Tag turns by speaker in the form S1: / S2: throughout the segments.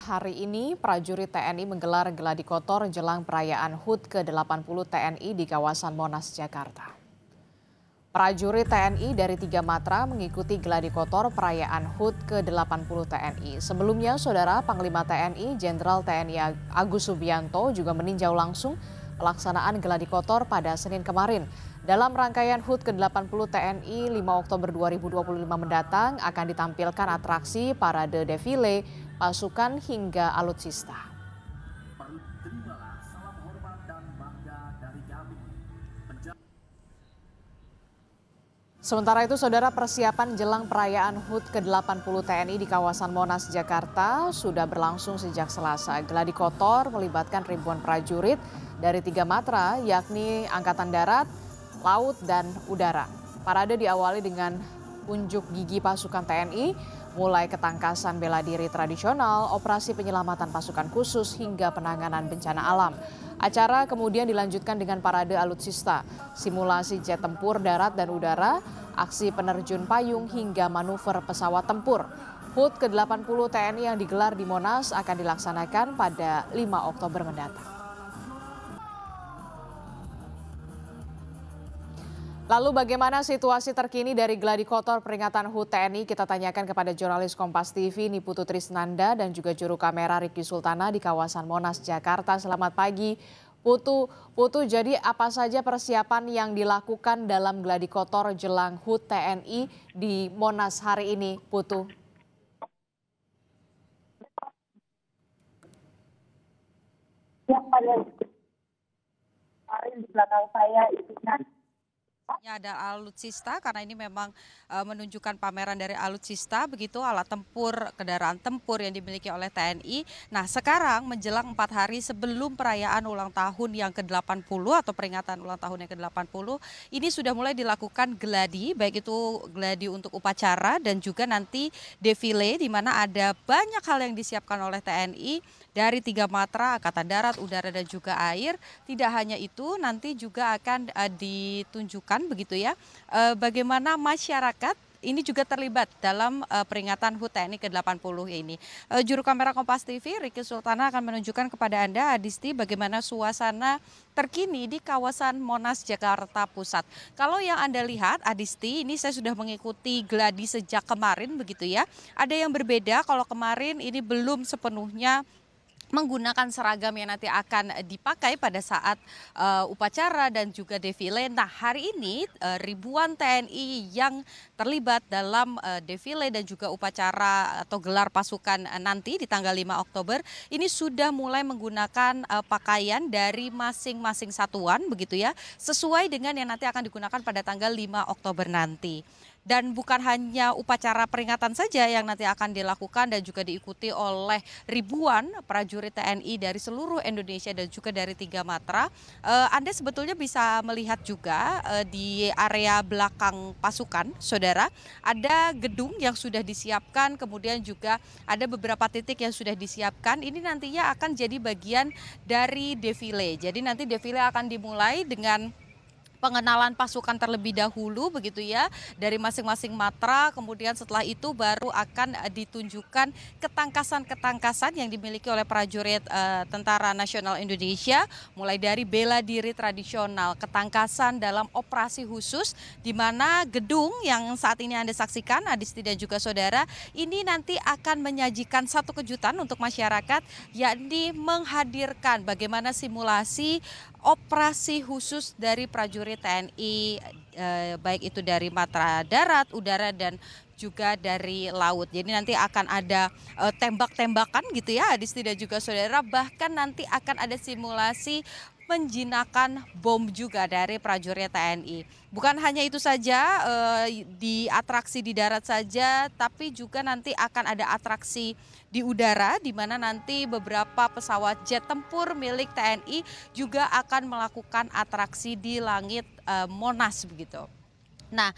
S1: Hari ini, prajurit TNI menggelar gladi kotor jelang perayaan HUT ke-80 TNI di kawasan Monas, Jakarta. Prajurit TNI dari 3 matra mengikuti gladi kotor perayaan HUT ke-80 TNI. Sebelumnya, Saudara Panglima TNI Jenderal TNI Agus Subianto juga meninjau langsung pelaksanaan gladi kotor pada Senin kemarin. Dalam rangkaian HUT ke-80 TNI 5 Oktober 2025 mendatang akan ditampilkan atraksi parade defile, pasukan hingga alutsista. Sementara itu, Saudara, persiapan jelang perayaan HUT ke-80 TNI di kawasan Monas, Jakarta sudah berlangsung sejak Selasa. Gladi kotor melibatkan ribuan prajurit dari 3 matra, yakni Angkatan Darat, Laut, dan Udara. Parade diawali dengan unjuk gigi pasukan TNI, mulai ketangkasan bela diri tradisional, operasi penyelamatan pasukan khusus, hingga penanganan bencana alam. Acara kemudian dilanjutkan dengan parade alutsista, simulasi jet tempur darat dan udara, aksi penerjun payung, hingga manuver pesawat tempur. HUT ke-80 TNI yang digelar di Monas akan dilaksanakan pada 5 Oktober mendatang. Lalu bagaimana situasi terkini dari gladi kotor peringatan HUT TNI? Kita tanyakan kepada jurnalis Kompas TV Niputu Trisnanda dan juga juru kamera Ricky Sultana di kawasan Monas, Jakarta. Selamat pagi, Putu. Putu, jadi apa saja persiapan yang dilakukan dalam gladi kotor jelang HUT TNI di Monas hari ini, Putu?
S2: Ya, pada hari di belakang saya itu kan
S3: Ada alutsista karena ini memang menunjukkan pameran dari alutsista begitu, alat tempur, kendaraan tempur yang dimiliki oleh TNI. Nah, sekarang menjelang 4 hari sebelum perayaan ulang tahun yang ke-80 atau peringatan ulang tahun yang ke-80, ini sudah mulai dilakukan gladi, baik itu gladi untuk upacara dan juga nanti defile di mana ada banyak hal yang disiapkan oleh TNI dari 3 matra, Angkatan Darat, Udara, dan juga Air. Tidak hanya itu, nanti juga akan ditunjukkan begitu ya, bagaimana masyarakat ini juga terlibat dalam peringatan HUT TNI ke-80 ini. Juru kamera Kompas TV, Ricky Sultana akan menunjukkan kepada Anda, Adisti, bagaimana suasana terkini di kawasan Monas, Jakarta Pusat. Kalau yang Anda lihat, Adisti, ini saya sudah mengikuti gladi sejak kemarin begitu ya. Ada yang berbeda, kalau kemarin ini belum sepenuhnya menggunakan seragam yang nanti akan dipakai pada saat upacara dan juga defile. Nah, hari ini ribuan TNI yang terlibat dalam defile dan juga upacara atau gelar pasukan nanti di tanggal 5 Oktober ini sudah mulai menggunakan pakaian dari masing-masing satuan begitu ya, sesuai dengan yang nanti akan digunakan pada tanggal 5 Oktober nanti. Dan bukan hanya upacara peringatan saja yang nanti akan dilakukan dan juga diikuti oleh ribuan prajurit TNI dari seluruh Indonesia dan juga dari 3 matra. Anda sebetulnya bisa melihat juga di area belakang pasukan, Saudara, ada gedung yang sudah disiapkan, kemudian juga ada beberapa titik yang sudah disiapkan. Ini nantinya akan jadi bagian dari defile. Jadi nanti defile akan dimulai dengan pengenalan pasukan terlebih dahulu begitu ya dari masing-masing matra, kemudian setelah itu baru akan ditunjukkan ketangkasan-ketangkasan yang dimiliki oleh prajurit Tentara Nasional Indonesia, mulai dari bela diri tradisional, ketangkasan dalam operasi khusus di mana gedung yang saat ini Anda saksikan, Adisti dan juga Saudara, ini nanti akan menyajikan satu kejutan untuk masyarakat, yakni menghadirkan bagaimana simulasi operasi khusus dari prajurit TNI, baik itu dari matra darat, udara, dan juga dari laut. Jadi nanti akan ada tembak-tembakan gitu ya, Adisti dan juga Saudara, bahkan nanti akan ada simulasi menjinakkan bom juga dari prajurit TNI. Bukan hanya itu saja, di atraksi di darat saja, tapi juga nanti akan ada atraksi di udara, di mana nanti beberapa pesawat jet tempur milik TNI juga akan melakukan atraksi di langit Monas begitu. Nah,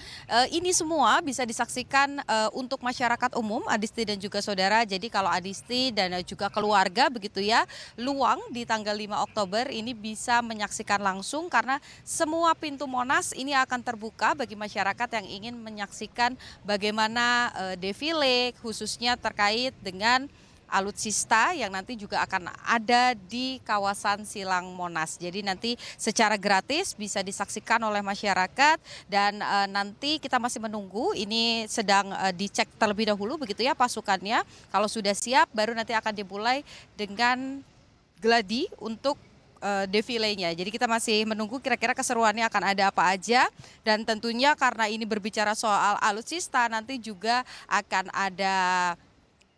S3: ini semua bisa disaksikan untuk masyarakat umum, Adisti dan juga Saudara. Jadi kalau Adisti dan juga keluarga begitu ya, luang di tanggal 5 Oktober ini bisa menyaksikan langsung karena semua pintu Monas ini akan terbuka bagi masyarakat yang ingin menyaksikan bagaimana defile khususnya terkait dengan alutsista yang nanti juga akan ada di kawasan Silang Monas. Jadi nanti secara gratis bisa disaksikan oleh masyarakat dan nanti kita masih menunggu, ini sedang dicek terlebih dahulu begitu ya pasukannya. Kalau sudah siap baru nanti akan dimulai dengan gladi untuk defilenya. Jadi kita masih menunggu kira-kira keseruannya akan ada apa aja, dan tentunya karena ini berbicara soal alutsista nanti juga akan ada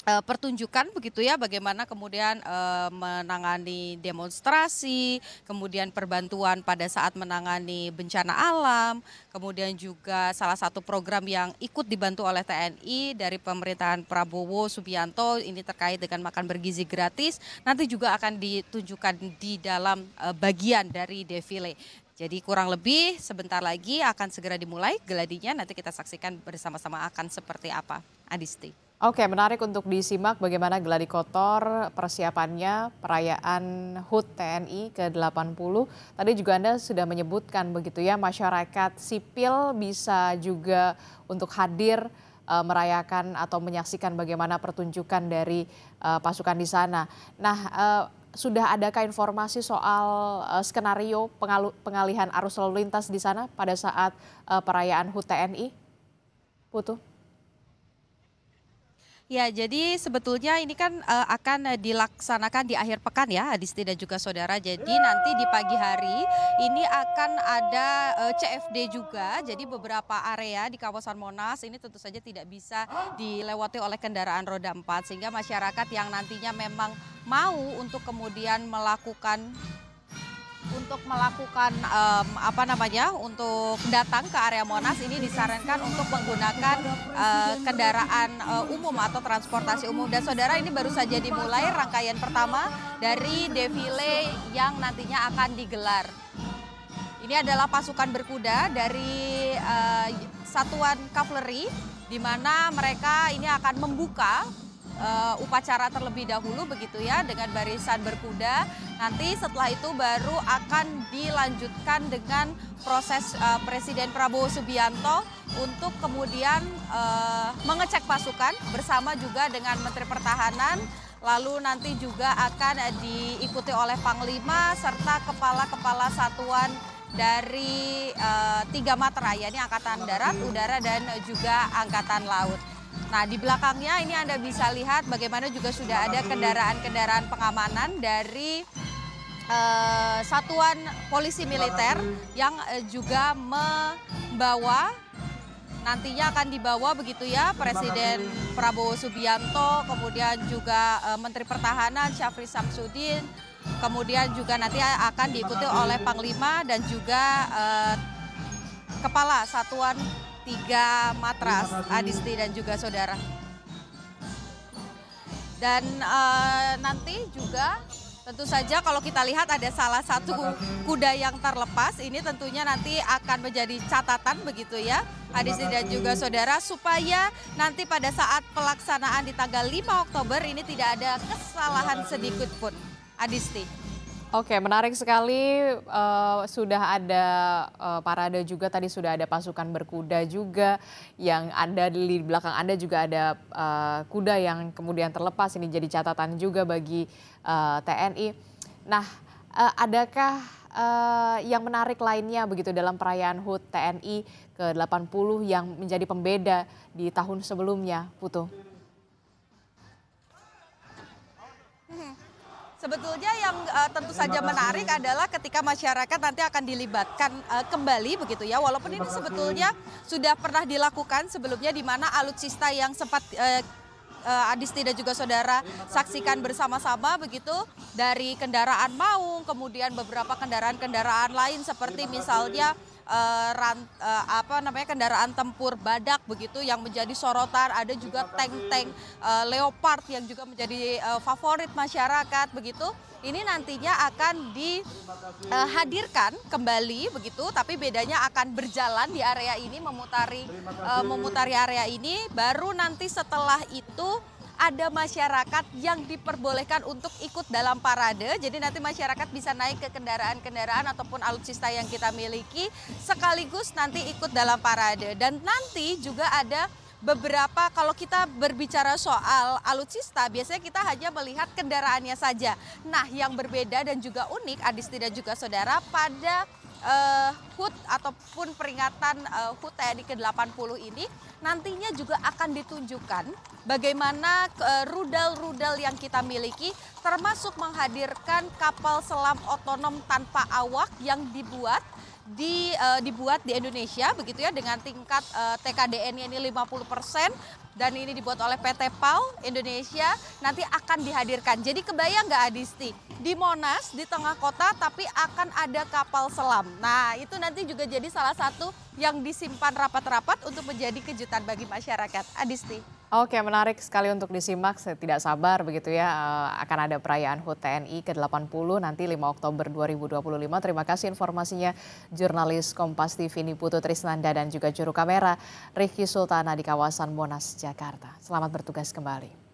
S3: pertunjukan begitu ya, bagaimana kemudian menangani demonstrasi, kemudian perbantuan pada saat menangani bencana alam, kemudian juga salah satu program yang ikut dibantu oleh TNI dari pemerintahan Prabowo Subianto ini terkait dengan makan bergizi gratis, nanti juga akan ditunjukkan di dalam bagian dari defile. Jadi kurang lebih sebentar lagi akan segera dimulai gladinya, nanti kita saksikan bersama-sama akan seperti apa. Adisti.
S1: Oke, menarik untuk disimak bagaimana Gladi Kotor persiapannya perayaan HUT TNI ke-80. Tadi juga Anda sudah menyebutkan begitu ya, masyarakat sipil bisa juga untuk hadir merayakan atau menyaksikan bagaimana pertunjukan dari pasukan di sana. Nah, sudah adakah informasi soal skenario pengalihan arus lalu lintas di sana pada saat perayaan HUT TNI? Putu?
S3: Ya, jadi sebetulnya ini kan akan dilaksanakan di akhir pekan ya, Adisti dan juga saudara. Jadi nanti di pagi hari ini akan ada CFD juga. Jadi beberapa area di kawasan Monas ini tentu saja tidak bisa dilewati oleh kendaraan roda 4. Sehingga masyarakat yang nantinya memang mau untuk kemudian melakukan untuk datang ke area Monas ini disarankan untuk menggunakan kendaraan umum atau transportasi umum. Dan saudara, ini baru saja dimulai rangkaian pertama dari defile yang nantinya akan digelar. Ini adalah pasukan berkuda dari satuan kavaleri, di mana mereka ini akan membuka upacara terlebih dahulu begitu ya dengan barisan berkuda. Nanti setelah itu baru akan dilanjutkan dengan proses Presiden Prabowo Subianto untuk kemudian mengecek pasukan bersama juga dengan Menteri Pertahanan. Lalu nanti juga akan diikuti oleh Panglima serta kepala-kepala satuan dari 3 matra, yakni Angkatan Darat, Udara, dan juga Angkatan Laut. Nah, di belakangnya ini Anda bisa lihat bagaimana juga sudah ada kendaraan-kendaraan pengamanan dari Satuan Polisi Militer yang juga membawa, nantinya akan dibawa begitu ya Presiden Prabowo Subianto, kemudian juga Menteri Pertahanan Syafri Samsudin, kemudian juga nanti akan diikuti oleh Panglima dan juga Kepala Satuan 3 Matras, Adisti dan juga saudara. Dan nanti juga tentu saja kalau kita lihat ada salah satu kuda yang terlepas, ini tentunya nanti akan menjadi catatan begitu ya, Adisti dan juga saudara, supaya nanti pada saat pelaksanaan di tanggal 5 Oktober ini tidak ada kesalahan sedikit pun, Adisti.
S1: Oke, menarik sekali, sudah ada parade juga, tadi sudah ada pasukan berkuda juga yang ada di belakang Anda, juga ada kuda yang kemudian terlepas, ini jadi catatan juga bagi TNI. Nah, adakah yang menarik lainnya begitu dalam perayaan HUT TNI ke-80 yang menjadi pembeda di tahun sebelumnya, Putu?
S3: Sebetulnya yang tentu saja menarik adalah ketika masyarakat nanti akan dilibatkan kembali begitu ya, walaupun ini sebetulnya sudah pernah dilakukan sebelumnya, di mana alutsista yang sempat Adisti dan juga saudara saksikan bersama-sama begitu dari kendaraan maung, kemudian beberapa kendaraan-kendaraan lain seperti misalnya kendaraan tempur Badak begitu yang menjadi sorotan, ada juga tank-tank Leopard yang juga menjadi favorit masyarakat begitu. Ini nantinya akan dihadirkan kembali begitu, tapi bedanya akan berjalan di area ini, memutari area ini, baru nanti setelah itu ada masyarakat yang diperbolehkan untuk ikut dalam parade. Jadi nanti masyarakat bisa naik ke kendaraan-kendaraan ataupun alutsista yang kita miliki sekaligus nanti ikut dalam parade. Dan nanti juga ada beberapa, kalau kita berbicara soal alutsista, biasanya kita hanya melihat kendaraannya saja. Nah, yang berbeda dan juga unik, Adisti dan juga saudara, pada HUT ataupun peringatan HUT TNI ke-80 ini nantinya juga akan ditunjukkan bagaimana rudal-rudal yang kita miliki, termasuk menghadirkan kapal selam otonom tanpa awak yang dibuat di Indonesia begitu ya, dengan tingkat TKDN-nya ini 50%, dan ini dibuat oleh PT PAL Indonesia, nanti akan dihadirkan. Jadi kebayang nggak Adisti, di Monas di tengah kota tapi akan ada kapal selam. Nah, itu nanti juga jadi salah satu yang disimpan rapat-rapat untuk menjadi kejutan bagi masyarakat. Adisti.
S1: Oke, menarik sekali untuk disimak. Saya tidak sabar begitu ya, akan ada perayaan HUT TNI ke-80 nanti 5 Oktober 2025. Terima kasih informasinya jurnalis Kompas TV Niputu Trisnanda dan juga juru kamera Rifki Sultana di kawasan Monas, Jakarta. Selamat bertugas kembali.